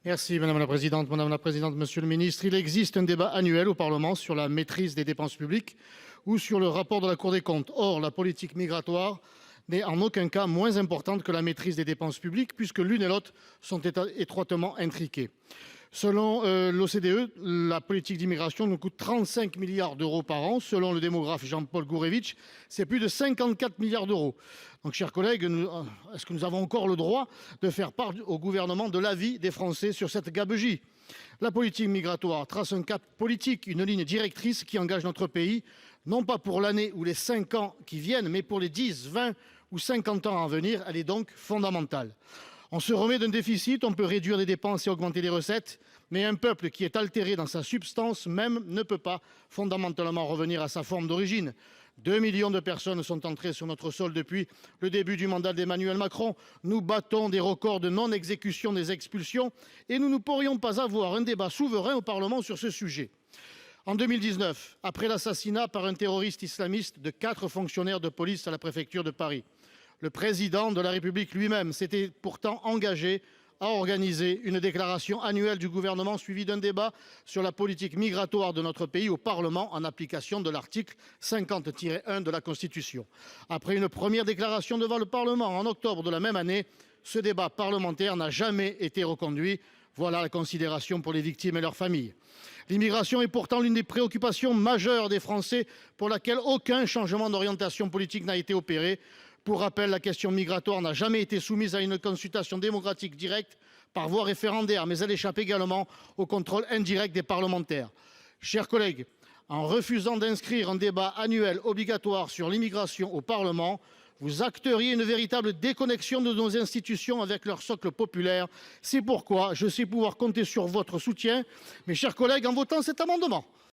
Merci madame la présidente, monsieur le ministre. Il existe un débat annuel au Parlement sur la maîtrise des dépenses publiques ou sur le rapport de la Cour des comptes. Or, la politique migratoire n'est en aucun cas moins importante que la maîtrise des dépenses publiques, puisque l'une et l'autre sont étroitement intriquées. Selon l'OCDE, la politique d'immigration nous coûte 35 milliards d'euros par an. Selon le démographe Jean-Paul Gourevitch, c'est plus de 54 milliards d'euros. Donc, chers collègues, est-ce que nous avons encore le droit de faire part au gouvernement de l'avis des Français sur cette gabegie ? La politique migratoire trace un cap politique, une ligne directrice qui engage notre pays, non pas pour l'année ou les 5 ans qui viennent, mais pour les 10, 20 ou 50 ans à venir. Elle est donc fondamentale. On se remet d'un déficit, on peut réduire les dépenses et augmenter les recettes, mais un peuple qui est altéré dans sa substance même ne peut pas fondamentalement revenir à sa forme d'origine. 2 millions de personnes sont entrées sur notre sol depuis le début du mandat d'Emmanuel Macron. Nous battons des records de non-exécution des expulsions et nous ne pourrions pas avoir un débat souverain au Parlement sur ce sujet. En 2019, après l'assassinat par un terroriste islamiste de 4 fonctionnaires de police à la préfecture de Paris, le président de la République lui-même s'était pourtant engagé à organiser une déclaration annuelle du gouvernement suivie d'un débat sur la politique migratoire de notre pays au Parlement, en application de l'article 50-1 de la Constitution. Après une première déclaration devant le Parlement en octobre de la même année, ce débat parlementaire n'a jamais été reconduit. Voilà la considération pour les victimes et leurs familles. L'immigration est pourtant l'une des préoccupations majeures des Français, pour laquelle aucun changement d'orientation politique n'a été opéré. Pour rappel, la question migratoire n'a jamais été soumise à une consultation démocratique directe par voie référendaire, mais elle échappe également au contrôle indirect des parlementaires. Chers collègues, en refusant d'inscrire un débat annuel obligatoire sur l'immigration au Parlement, vous acteriez une véritable déconnexion de nos institutions avec leur socle populaire. C'est pourquoi je sais pouvoir compter sur votre soutien, mes chers collègues, en votant cet amendement.